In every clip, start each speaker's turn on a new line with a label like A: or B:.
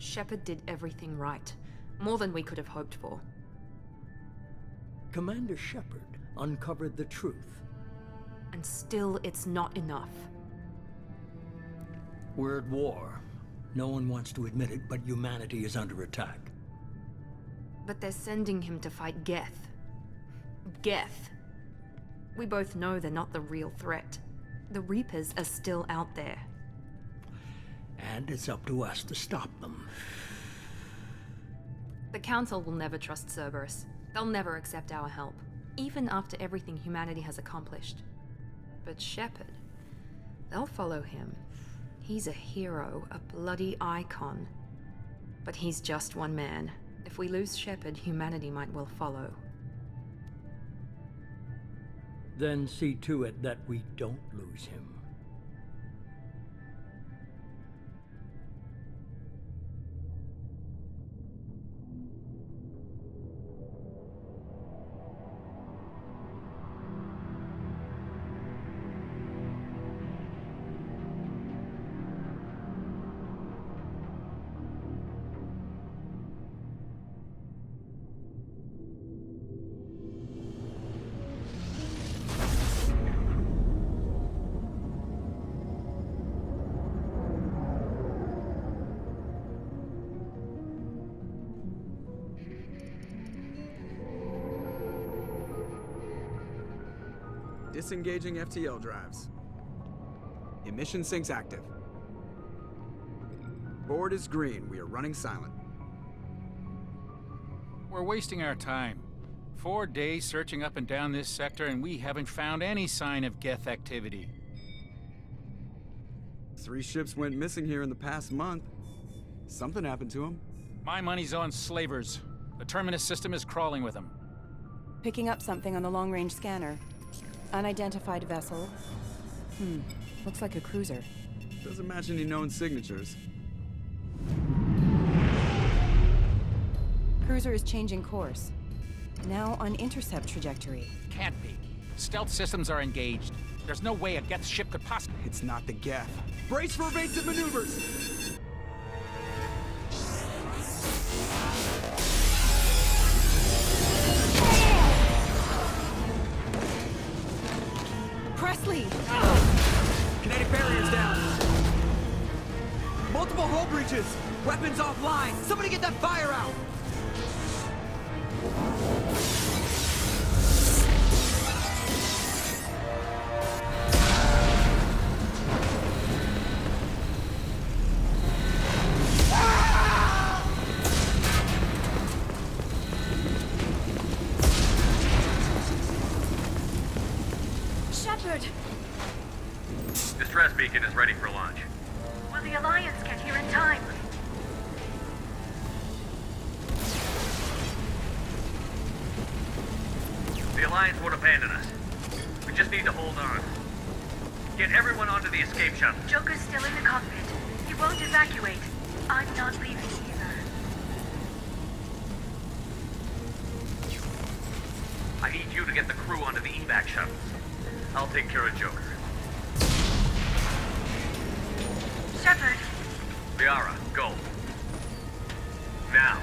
A: Shepard did everything right. More than we could have hoped for.
B: Commander Shepard uncovered the truth.
A: And still, it's not enough.
B: We're at war. No one wants to admit it, but humanity is under attack.
A: But they're sending him to fight Geth. Geth. We both know they're not the real threat. The Reapers are still out there.
B: And it's up to us to stop them.
A: The Council will never trust Cerberus. They'll never accept our help, even after everything humanity has accomplished. But Shepard, they'll follow him. He's a hero, a bloody icon. But he's just one man. If we lose Shepard, humanity might well follow.
B: Then see to it that we don't lose him.
C: Disengaging FTL drives. Emission sinks active. Board is green. We are running silent.
D: We're wasting our time. 4 days searching up and down this sector, and we haven't found any sign of Geth activity.
C: 3 ships went missing here in the past month. Something happened to them.
D: My money's on slavers. The Terminus system is crawling with them.
E: Picking up something on the long-range scanner. Unidentified vessel. Looks like a cruiser.
C: Doesn't match any known signatures.
E: Cruiser is changing course. Now on intercept trajectory.
D: Can't be. Stealth systems are engaged. There's no way a Geth ship could possibly...
C: It's not the Geth. Brace for evasive maneuvers!
E: Presley!
C: Kinetic barriers down. Multiple hull breaches. Weapons offline. Somebody get that fire out.
F: Shepard!
G: Distress beacon is ready for launch.
F: Will the Alliance get here in time?
G: The Alliance won't abandon us. We just need to hold on. Get everyone onto the escape shuttle.
F: Joker's still in the cockpit. He won't evacuate. I'm not leaving either.
G: I need you to get the crew onto the evac shuttles. I'll take care of Joker.
F: Shepard!
G: Liara, go. Now.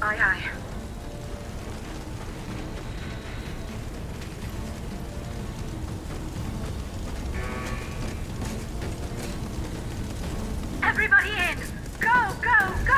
F: Aye, aye. Everybody in! Go, go, go!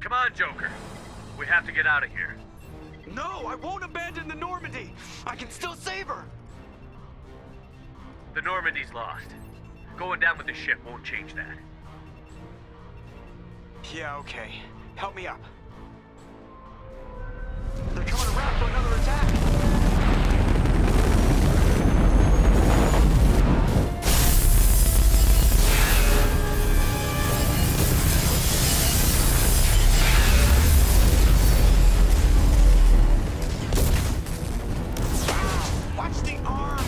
G: Come on, Joker. We have to get out of here.
C: No, I won't abandon the Normandy. I can still save her.
G: The Normandy's lost. Going down with the ship won't change that.
C: Yeah, okay. Help me up. They're coming around for another attack. Watch the arm!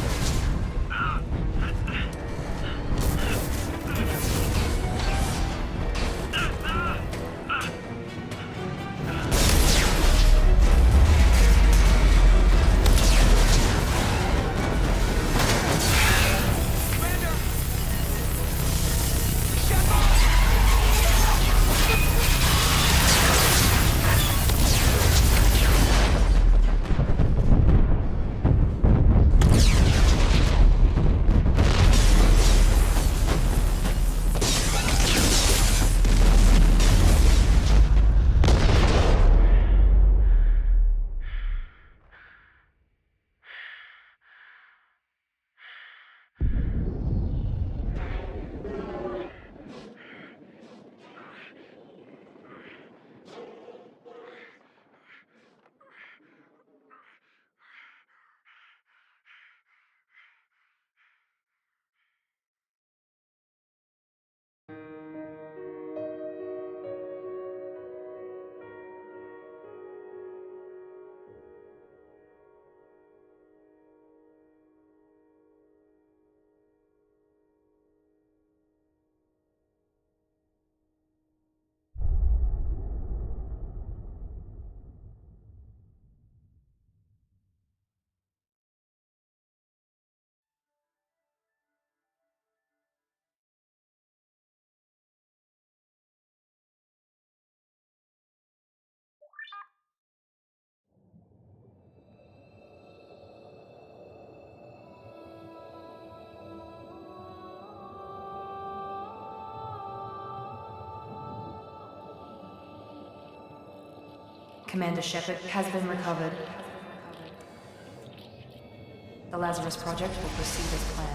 A: Commander Shepard has been recovered. The Lazarus Project will proceed as planned.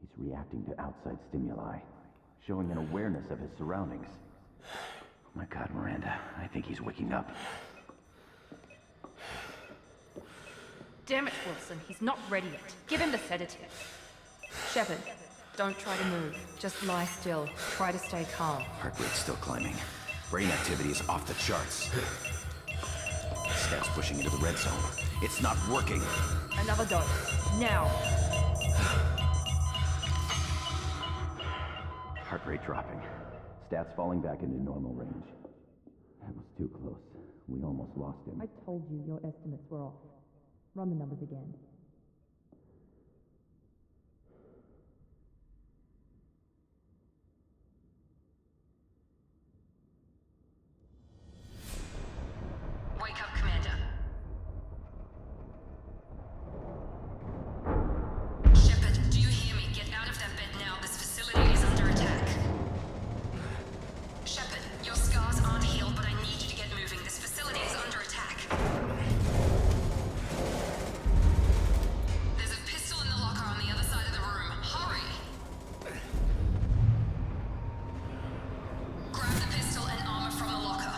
H: He's reacting to outside stimuli, showing an awareness of his surroundings. Oh my God, Miranda, I think he's waking up.
A: Damn it, Wilson, he's not ready yet. Give him the sedative. Shepard, don't try to move. Just lie still. Try to stay calm.
H: Heart rate's still climbing. Brain activity is off the charts. Steps pushing into the red zone. It's not working.
F: Another dose. Now.
H: Heart rate dropping. Stats falling back into normal range. That was too close. We almost lost him.
F: I told you your estimates were off. Run the numbers again.
A: Wake up, Commander. Shepard, do you hear me? Get out of that bed now. This facility is under attack. Shepard, your scars aren't healed, but I need you to get moving. This facility is under attack. There's a pistol in the locker on the other side of the room. Hurry! Grab the pistol and armor from the locker.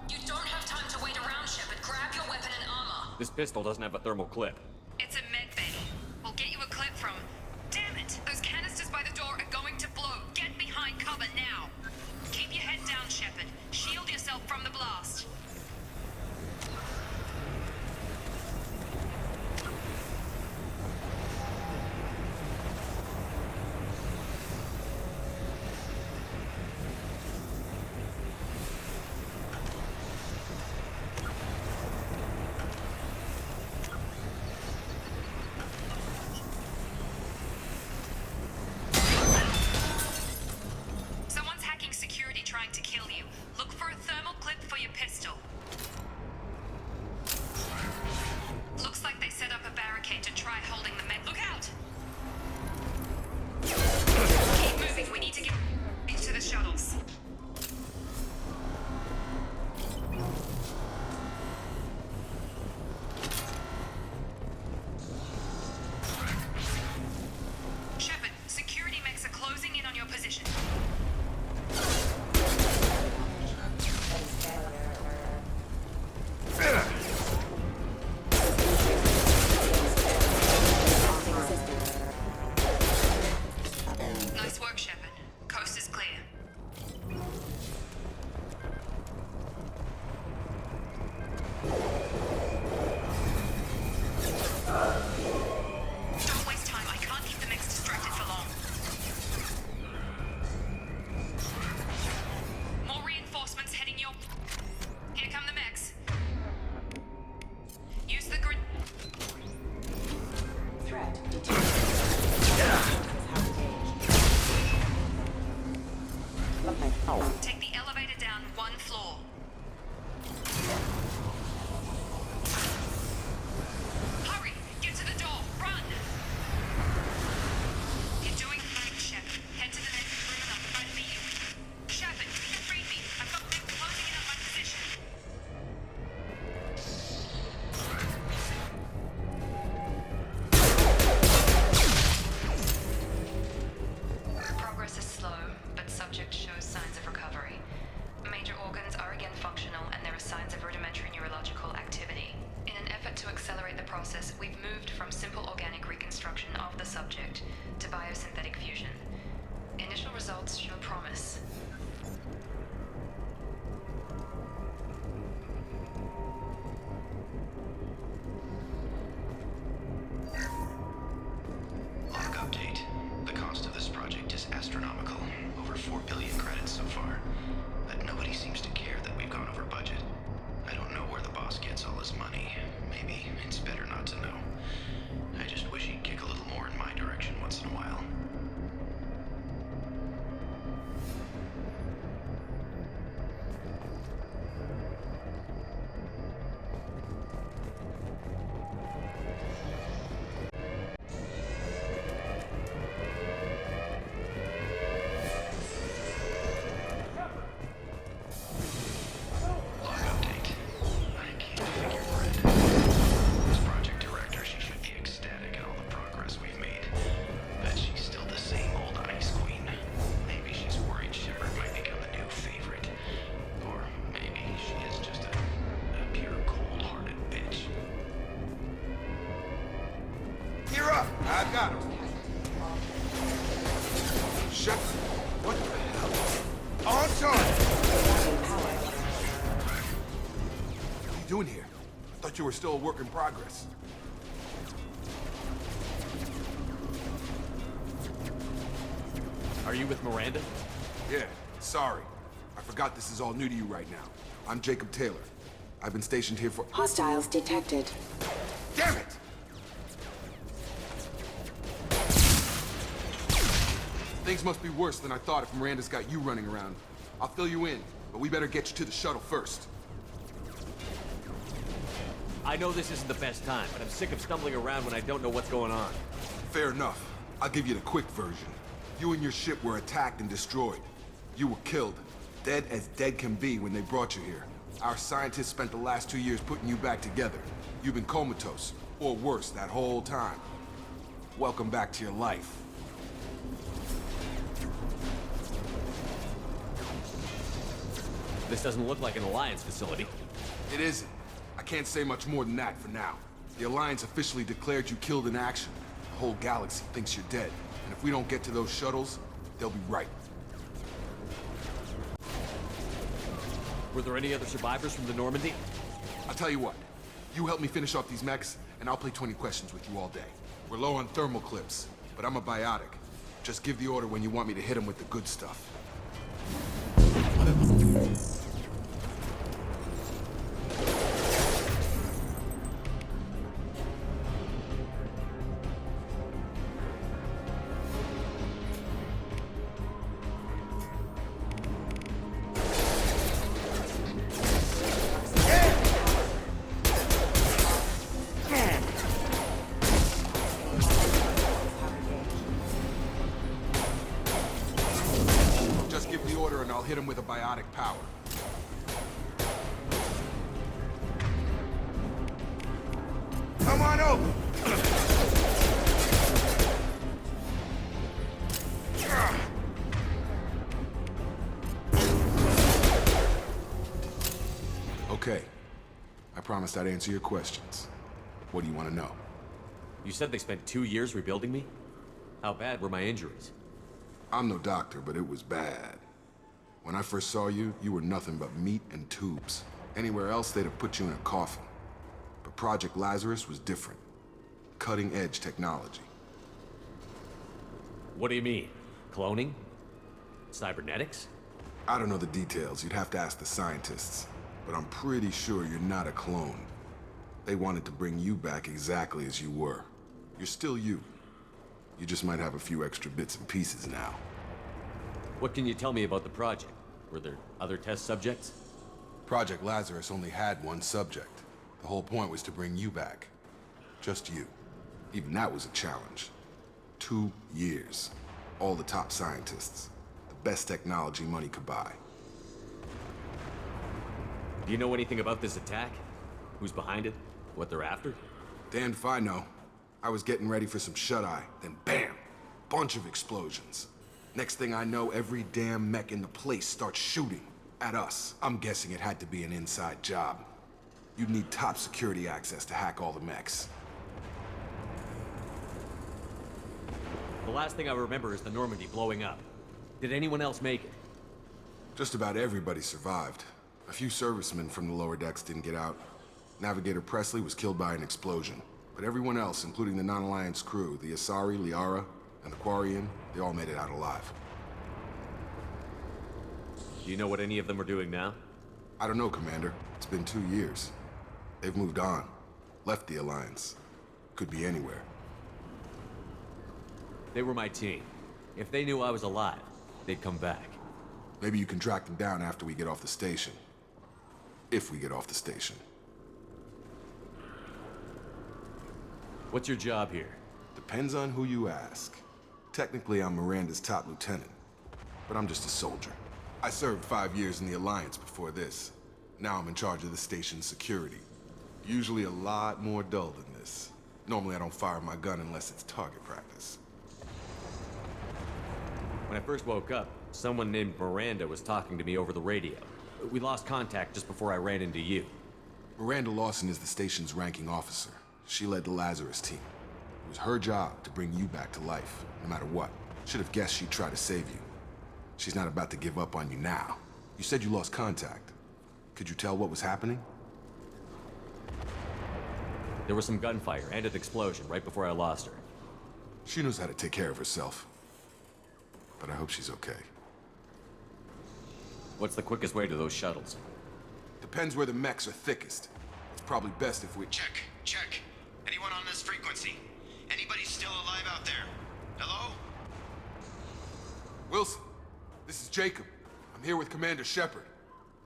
A: You don't have time to wait around, Shepard. Grab your weapon and armor.
I: This pistol doesn't have a thermal clip.
A: It's a med bay. We'll get you a clip from... Damn it! Those canisters by the door are going to blow. Get behind cover now. Keep your head down, Shepard. Shield yourself from the blast. Someone's hacking security trying to kill you. Look for a thermal clip for your pistol. Looks like they set up a barricade to try holding the med. Look out! Keep moving. We need to get into the shuttles. Shepard, security mechs are closing in on your position. Nice work, Shepard. Coast is clear. Don't waste time. I can't keep the mechs distracted for long. More reinforcements heading your... Here come the mechs. Use the grid...
E: Threat.
A: Take the elevator down one floor. Hurry! Get to the door! Run! You're doing fine, Shepard. Head to the next room and I'll try to meet you. Shepard, you freed me. I've got them closing in on my position. Progress is slow, but subject shows signs of recovery. Major organs are again functional, and there are signs of rudimentary neurological activity. In an effort to accelerate the process, we've moved from simple organic reconstruction of the subject to biosynthetic fusion. Initial results show promise.
J: Log update. The cost of this project is astronomical. Over 4 billion credits so far. But nobody seems to care that we've gone over budget. I don't know where the boss gets all his money. Maybe it's better not to know. I just wish he'd kick a little more in my direction once in a while. Log update. I can't figure Brenda. As project director, she should be ecstatic at all the progress we've made. Bet she's still the same old ice queen. Maybe she's worried Shepard might become the new favorite. Or maybe she is just a pure cold-hearted bitch.
K: You're up! I've got him. Shepard, what the hell? On target! What are you doing here? I thought Thought you were still a work in progress.
I: Are you with Miranda?
K: Yeah, sorry. I forgot this is all new to you right now. I'm Jacob Taylor. I've been stationed here for—
L: Hostiles detected.
K: Damn it! Things must be worse than I thought if Miranda's got you running around. I'll fill you in, but we better get you to the shuttle first.
I: I know this isn't the best time, but I'm sick of stumbling around when I don't know what's going on.
K: Fair enough. I'll give you the quick version. You and your ship were attacked and destroyed. You were killed. Dead as dead can be when they brought you here. Our scientists spent the last 2 years putting you back together. You've been comatose, or worse, that whole time. Welcome back to your life.
I: This doesn't look like an Alliance facility.
K: It isn't. I can't say much more than that for now. The Alliance officially declared you killed in action. The whole galaxy thinks you're dead. And if we don't get to those shuttles, they'll be right.
I: Were there any other survivors from the Normandy?
K: I'll tell you what. You help me finish off these mechs, and I'll play 20 questions with you all day. We're low on thermal clips, but I'm a biotic. Just give the order when you want me to hit them with the good stuff. I'll hit him with a biotic power. Come on over! Okay. I promised I'd answer your questions. What do you want to know?
I: You said they spent 2 years rebuilding me? How bad were my injuries?
K: I'm no doctor, but it was bad. When I first saw you, you were nothing but meat and tubes. Anywhere else, they'd have put you in a coffin. But Project Lazarus was different. Cutting-edge technology.
I: What do you mean? Cloning? Cybernetics?
K: I don't know the details. You'd have to ask the scientists. But I'm pretty sure you're not a clone. They wanted to bring you back exactly as you were. You're still you. You just might have a few extra bits and pieces now.
I: What can you tell me about the project? Were there other test subjects?
K: Project Lazarus only had one subject. The whole point was to bring you back. Just you. Even that was a challenge. 2 years. All the top scientists. The best technology money could buy.
I: Do you know anything about this attack? Who's behind it? What they're after?
K: Damned if I know. I was getting ready for some shut-eye, then bam! Bunch of explosions. Next thing I know, every damn mech in the place starts shooting at us. I'm guessing it had to be an inside job. You'd need top security access to hack all the mechs.
I: The last thing I remember is the Normandy blowing up. Did anyone else make it?
K: Just about everybody survived. A few servicemen from the lower decks didn't get out. Navigator Presley was killed by an explosion. But everyone else, including the non-Alliance crew, the Asari, Liara, and the Quarian, they all made it out alive.
I: Do you know what any of them are doing now?
K: I don't know, Commander. It's been 2 years. They've moved on. Left the Alliance. Could be anywhere.
I: They were my team. If they knew I was alive, they'd come back.
K: Maybe you can track them down after we get off the station. If we get off the station.
I: What's your job here?
K: Depends on who you ask. Technically, I'm Miranda's top lieutenant, but I'm just a soldier. I served 5 years in the Alliance before this. Now I'm in charge of the station's security. Usually a lot more dull than this. Normally I don't fire my gun unless it's target practice.
I: When I first woke up, someone named Miranda was talking to me over the radio. We lost contact just before I ran into you.
K: Miranda Lawson is the station's ranking officer. She led the Lazarus team. It was her job to bring you back to life, no matter what. Should have guessed she'd try to save you. She's not about to give up on you now. You said you lost contact. Could you tell what was happening?
I: There was some gunfire and an explosion right before I lost her.
K: She knows how to take care of herself. But I hope she's okay.
I: What's the quickest way to those shuttles?
K: Depends where the mechs are thickest. It's probably best if we...
J: Check. Anyone on this frequency? Anybody still alive out there? Hello?
K: Wilson, this is Jacob. I'm here with Commander Shepard.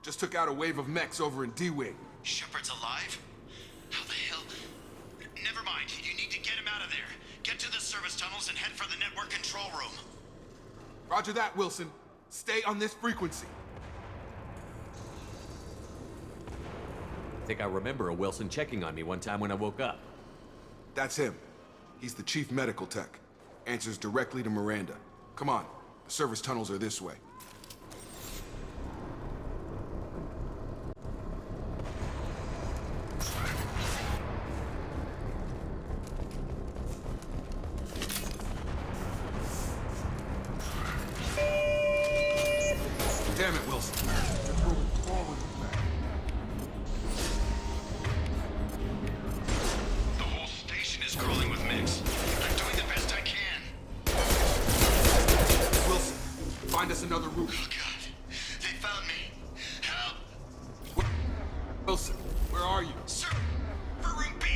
K: Just took out a wave of mechs over in D-Wing.
J: Shepard's alive? How the hell? Never mind. You need to get him out of there. Get to the service tunnels and head for the network control room.
K: Roger that, Wilson. Stay on this frequency.
I: I think I remember a Wilson checking on me one time when I woke up.
K: That's him. He's the chief medical tech. Answers directly to Miranda. Come on. The service tunnels are this way. Damn it, Wilson.
J: The whole station is crawling with mix. I'm doing the best I can.
K: Wilson, find us another route.
J: Oh, God. They found me. Help!
K: Wilson, where are you?
J: Sir, for room B!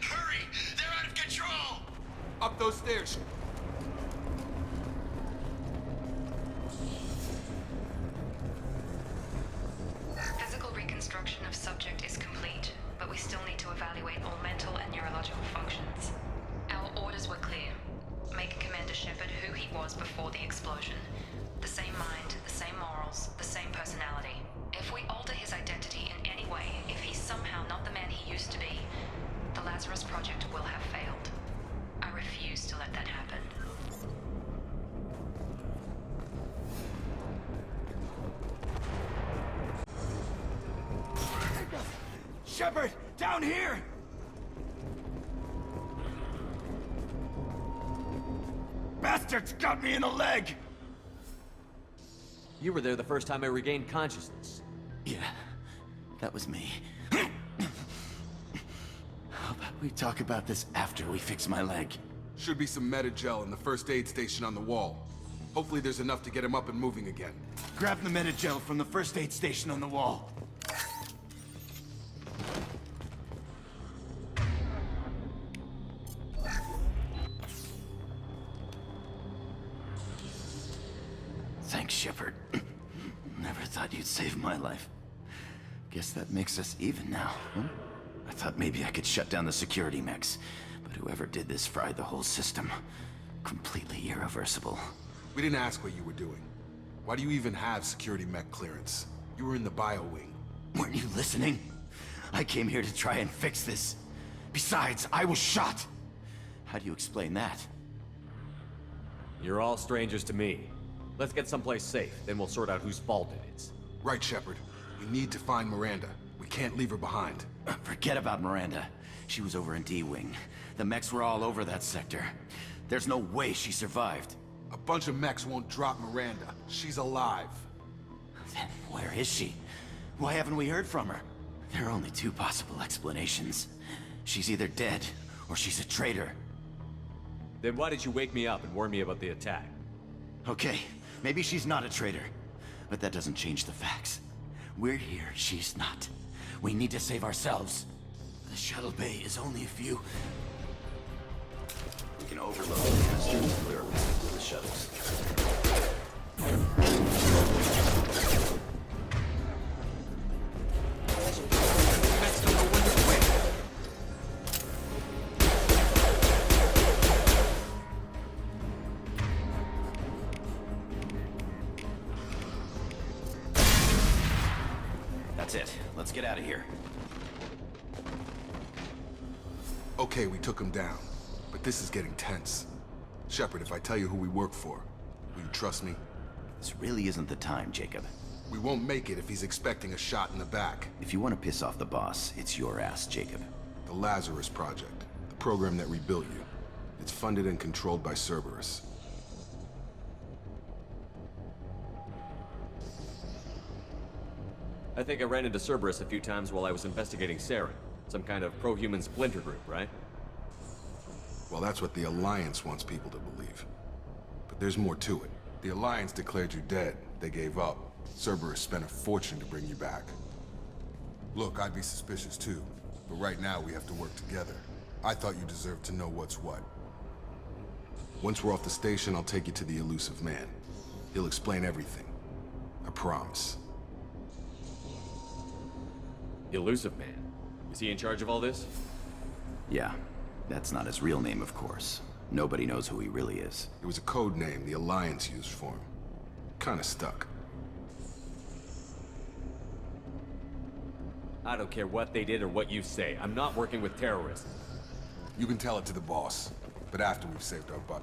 J: Hurry! They're out of control!
K: Up those stairs.
L: Physical reconstruction of subject is complete, but we still need to evaluate all mental and neurological functions. Our orders were clear. Make Commander Shepard who he was before the explosion. The same mind, the same morals, the same personality. If we alter his identity in any way, if he's somehow not the man he used to be, the Lazarus Project will have failed. I refuse to let that happen.
J: Shepard! Down here! Bastards got me in the leg!
I: You were there the first time I regained consciousness.
J: Yeah, that was me. How about we talk about this after we fix my leg?
K: Should be some Metagel in the first aid station on the wall. Hopefully there's enough to get him up and moving again.
J: Grab the Metagel from the first aid station on the wall. Thanks, Shepard. Never thought you'd save my life. Guess that makes us even now, huh? I thought maybe I could shut down the security mechs, but whoever did this fried the whole system. Completely irreversible.
K: We didn't ask what you were doing. Why do you even have security mech clearance? You were in the bio wing.
J: Weren't you listening? I came here to try and fix this. Besides, I was shot. How do you explain that?
I: You're all strangers to me. Let's get someplace safe, then we'll sort out whose fault it is.
K: Right, Shepard. We need to find Miranda. We can't leave her behind.
J: Forget about Miranda. She was over in D-Wing. The mechs were all over that sector. There's no way she survived.
K: A bunch of mechs won't drop Miranda. She's alive.
J: Then where is she? Why haven't we heard from her? There are only two possible explanations. She's either dead, or she's a traitor.
I: Then why did you wake me up and warn me about the attack?
J: Okay, maybe she's not a traitor. But that doesn't change the facts. We're here, she's not. We need to save ourselves. The shuttle bay is only a few... We can overload the canister and clear a path to the shuttles. That's it. Let's get out of here.
K: Okay, we took him down. But this is getting tense. Shepard, if I tell you who we work for, will you trust me?
J: This really isn't the time, Jacob.
K: We won't make it if he's expecting a shot in the back.
J: If you want to piss off the boss, it's your ass, Jacob.
K: The Lazarus Project. The program that rebuilt you. It's funded and controlled by Cerberus.
I: I think I ran into Cerberus a few times while I was investigating Saren. Some kind of pro-human splinter group, right?
K: Well, that's what the Alliance wants people to believe. But there's more to it. The Alliance declared you dead. They gave up. Cerberus spent a fortune to bring you back. Look, I'd be suspicious too. But right now, we have to work together. I thought you deserved to know what's what. Once we're off the station, I'll take you to the elusive man. He'll explain everything. I promise.
I: The elusive man? Is he in charge of all this?
H: Yeah. That's not his real name, of course. Nobody knows who he really is.
K: It was a code name the Alliance used for him. Kinda stuck.
I: I don't care what they did or what you say. I'm not working with terrorists.
K: You can tell it to the boss, but after we've saved our butt.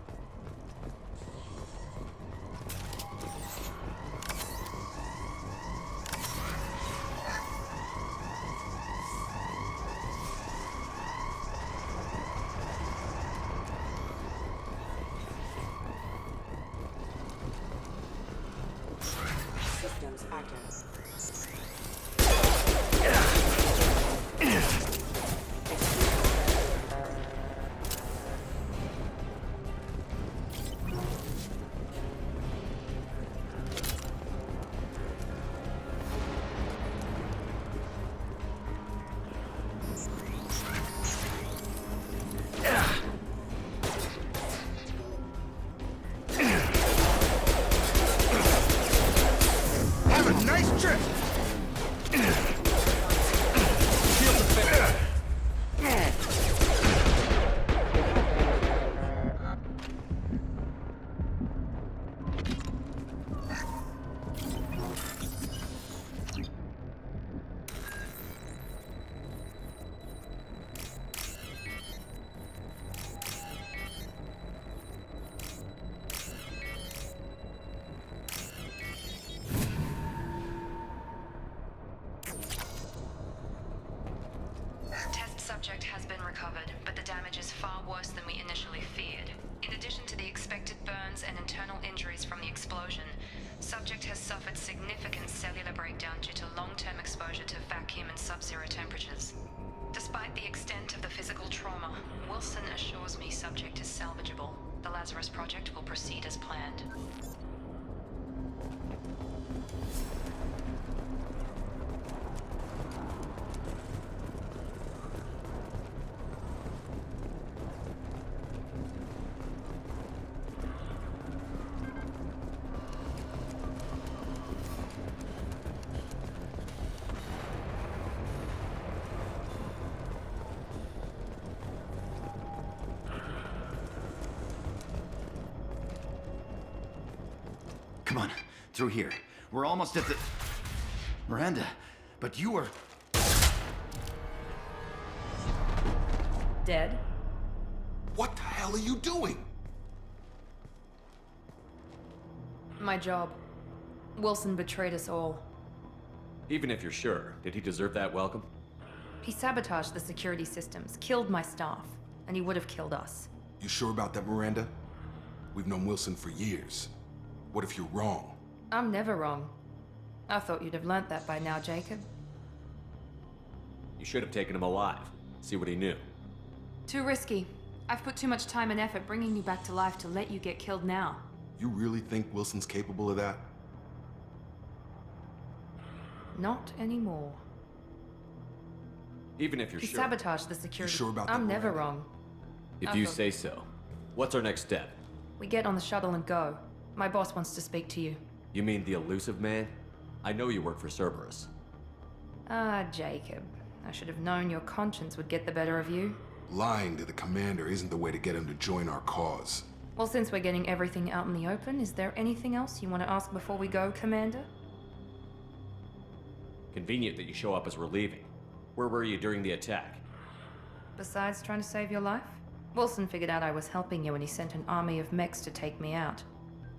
E: Systems active.
K: Have a nice trip!
L: Test subject has been recovered, but the damage is far worse than we initially feared. In addition to the expected burns and internal injuries from the explosion, subject has suffered significant cellular breakdown due to long-term exposure to vacuum and sub-zero temperatures. Despite the extent of the physical trauma, Wilson assures me subject is salvageable. The Lazarus project will proceed as planned.
H: Come on, through here. We're almost at the... Miranda, but you were...
A: Dead?
K: What the hell are you doing?
A: My job. Wilson betrayed us all.
I: Even if you're sure, did he deserve that welcome?
A: He sabotaged the security systems, killed my staff, and he would have killed us.
K: You sure about that, Miranda? We've known Wilson for years. What if you're wrong?
A: I'm never wrong. I thought you'd have learnt that by now, Jacob.
I: You should have taken him alive. See what he knew.
A: Too risky. I've put too much time and effort bringing you back to life to let you get killed now.
K: You really think Wilson's capable of that?
A: Not anymore.
I: Even if you're
A: He
I: sure.
A: sabotaged the security.
K: You sure about
A: I'm
K: that,
A: never
K: Miranda?
A: wrong.
I: If
A: I
I: you
A: thought-
I: say so. What's our next step?
A: We get on the shuttle and go. My boss wants to speak to you.
I: You mean the elusive man? I know you work for Cerberus.
A: Ah, Jacob. I should have known your conscience would get the better of you.
K: Lying to the commander isn't the way to get him to join our cause.
A: Well, since we're getting everything out in the open, is there anything else you want to ask before we go, Commander?
I: Convenient that you show up as we're leaving. Where were you during the attack?
A: Besides trying to save your life? Wilson figured out I was helping you and he sent an army of mechs to take me out.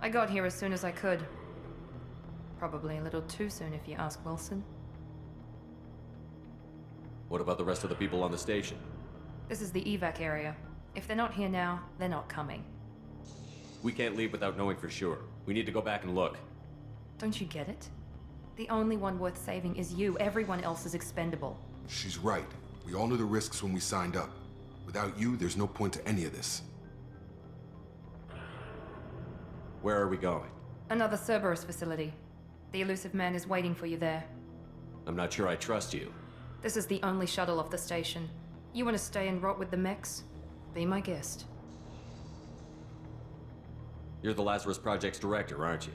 A: I got here as soon as I could. Probably a little too soon if you ask Wilson.
I: What about the rest of the people on the station?
A: This is the evac area. If they're not here now, they're not coming.
I: We can't leave without knowing for sure. We need to go back and look.
A: Don't you get it? The only one worth saving is you. Everyone else is expendable.
K: She's right. We all knew the risks when we signed up. Without you, there's no point to any of this.
I: Where are we going?
A: Another Cerberus facility. The elusive man is waiting for you there.
I: I'm not sure I trust you.
A: This is the only shuttle off the station. You want to stay and rot with the mechs? Be my guest.
I: You're the Lazarus Project's director, aren't you?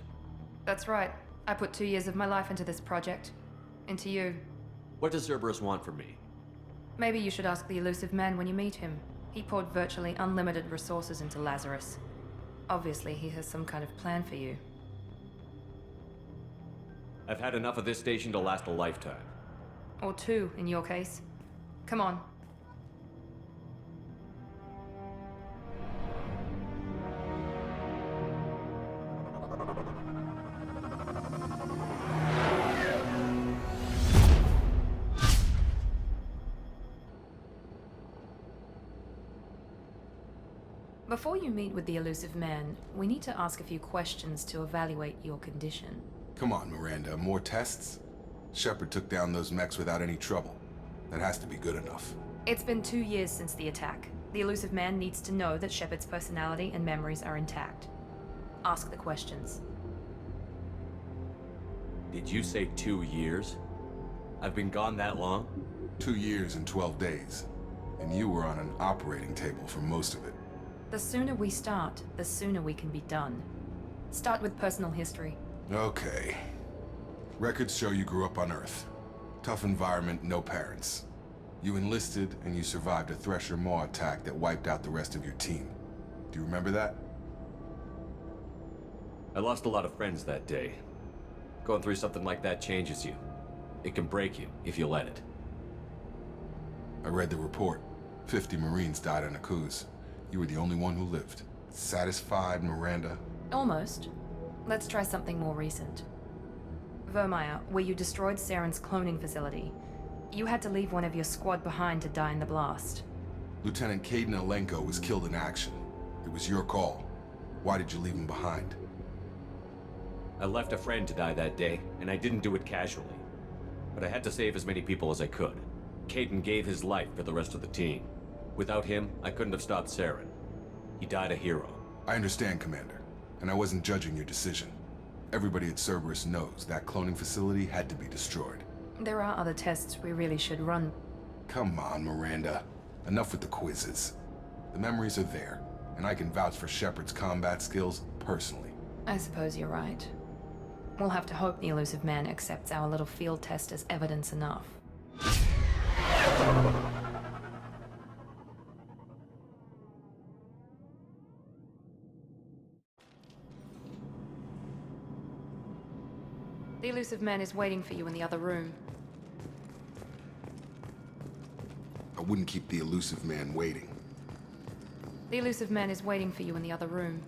A: That's right. I put 2 years of my life into this project. Into you.
I: What does Cerberus want from me?
A: Maybe you should ask the elusive man when you meet him. He poured virtually unlimited resources into Lazarus. Obviously, he has some kind of plan for you.
I: I've had enough of this station to last a lifetime.
A: Or 2, in your case. Come on. Before you meet with the elusive man, we need to ask a few questions to evaluate your condition.
K: Come on, Miranda, more tests? Shepard took down those mechs without any trouble. That has to be good enough.
A: It's been 2 years since the attack. The elusive man needs to know that Shepard's personality and memories are intact. Ask the questions.
I: Did you say 2 years? I've been gone that long?
K: 2 years and 12 days. And you were on an operating table for most of it.
A: The sooner we start, the sooner we can be done. Start with personal history.
K: Okay. Records show you grew up on Earth. Tough environment, no parents. You enlisted, and you survived a Thresher Maw attack that wiped out the rest of your team. Do you remember that?
I: I lost a lot of friends that day. Going through something like that changes you. It can break you, if you let it.
K: I read the report. 50 Marines died on a cruise. You were the only one who lived. Satisfied, Miranda?
A: Almost. Let's try something more recent. Vermeer, where you destroyed Saren's cloning facility. You had to leave one of your squad behind to die in the blast.
K: Lieutenant Caden Alenko was killed in action. It was your call. Why did you leave him behind?
I: I left a friend to die that day, and I didn't do it casually. But I had to save as many people as I could. Caden gave his life for the rest of the team. Without him, I couldn't have stopped Saren. He died a hero.
K: I understand, Commander. And I wasn't judging your decision. Everybody at Cerberus knows that cloning facility had to be destroyed.
A: There are other tests we really should run.
K: Come on, Miranda. Enough with the quizzes. The memories are there, and I can vouch for Shepard's combat skills personally.
A: I suppose you're right. We'll have to hope the elusive man accepts our little field test as evidence enough. The elusive man is waiting for you in the other room.
K: I wouldn't keep the elusive man waiting.
A: The elusive man is waiting for you in the other room.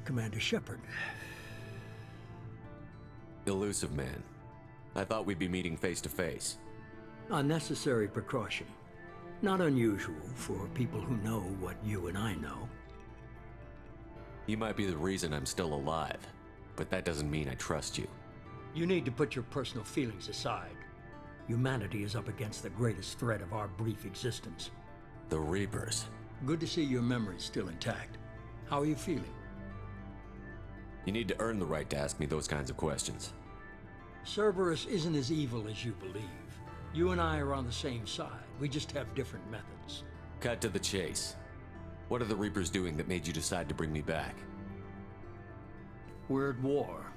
B: Commander Shepard.
I: Elusive man. I thought we'd be meeting face to face.
B: A necessary precaution. Not unusual for people who know what you and I know.
I: You might be the reason I'm still alive, but that doesn't mean I trust you.
B: You need to put your personal feelings aside. Humanity is up against the greatest threat of our brief existence.
I: The Reapers.
B: Good to see your memory's still intact. How are you feeling?
I: You need to earn the right to ask me those kinds of questions.
B: Cerberus isn't as evil as you believe. You and I are on the same side. We just have different methods.
I: Cut to the chase. What are the Reapers doing that made you decide to bring me back?
B: We're at war.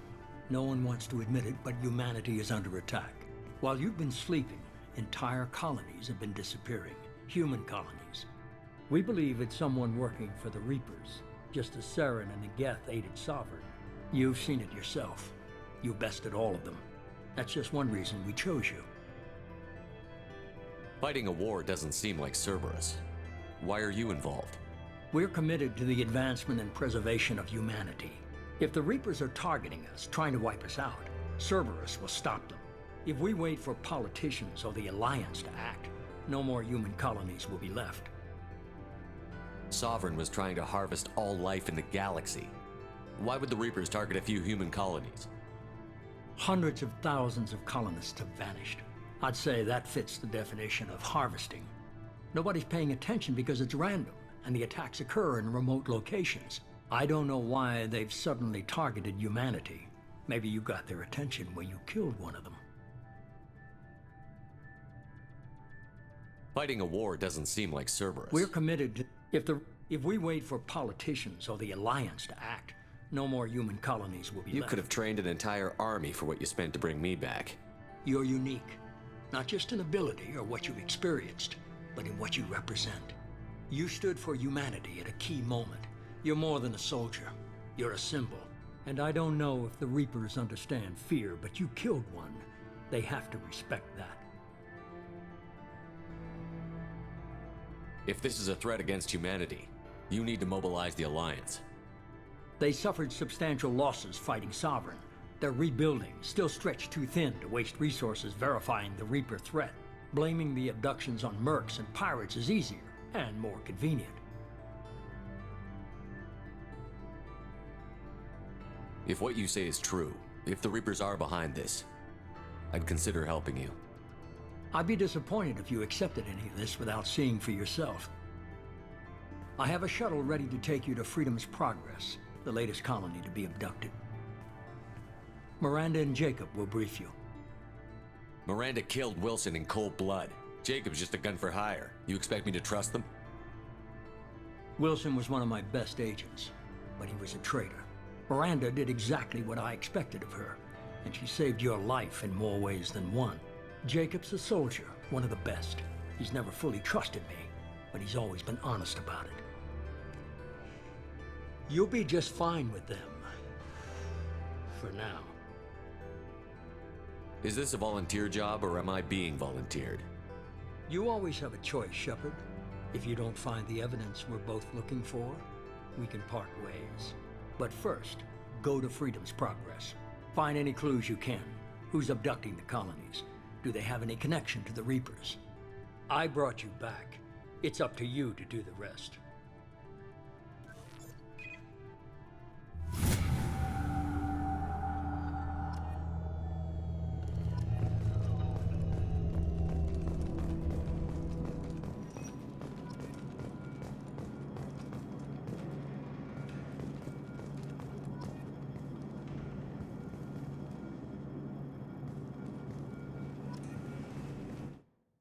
B: No one wants to admit it, but humanity is under attack. While you've been sleeping, entire colonies have been disappearing. Human colonies. We believe it's someone working for the Reapers, just as Saren and Geth aided Sovereign. You've seen it yourself. You bested all of them. That's just one reason we chose you.
I: Fighting a war doesn't seem like Cerberus. Why are you involved?
B: We're committed to the advancement and preservation of humanity. If the Reapers are targeting us, trying to wipe us out, Cerberus will stop them. If we wait for politicians or the Alliance to act, no more human colonies will be left.
I: Sovereign was trying to harvest all life in the galaxy. Why would the Reapers target a few human colonies?
B: Hundreds of thousands of colonists have vanished. I'd say that fits the definition of harvesting. Nobody's paying attention because it's random, and the attacks occur in remote locations. I don't know why they've suddenly targeted humanity. Maybe you got their attention when you killed one of them.
I: Fighting a war doesn't seem like Cerberus.
B: We're committed to... If we wait for politicians or the Alliance to act, no more human colonies will be left.
I: You could have trained an entire army for what you spent to bring me back.
B: You're unique. Not just in ability or what you've experienced, but in what you represent. You stood for humanity at a key moment. You're more than a soldier. You're a symbol. And I don't know if the Reapers understand fear, but you killed one. They have to respect that.
I: If this is a threat against humanity, you need to mobilize the Alliance.
B: They suffered substantial losses fighting Sovereign. They're rebuilding, still stretched too thin to waste resources verifying the Reaper threat. Blaming the abductions on mercs and pirates is easier and more convenient.
I: If what you say is true, if the Reapers are behind this, I'd consider helping you.
B: I'd be disappointed if you accepted any of this without seeing for yourself. I have a shuttle ready to take you to Freedom's Progress, the latest colony to be abducted. Miranda and Jacob will brief you.
I: Miranda killed Wilson in cold blood. Jacob's just a gun for hire. You expect me to trust them?
B: Wilson was one of my best agents, but he was a traitor. Miranda did exactly what I expected of her, and she saved your life in more ways than one. Jacob's a soldier, one of the best. He's never fully trusted me, but he's always been honest about it. You'll be just fine with them. For now.
I: Is this a volunteer job, or am I being volunteered?
B: You always have a choice, Shepard. If you don't find the evidence we're both looking for, we can part ways. But first, go to Freedom's Progress. Find any clues you can. Who's abducting the colonies? Do they have any connection to the Reapers? I brought you back. It's up to you to do the rest.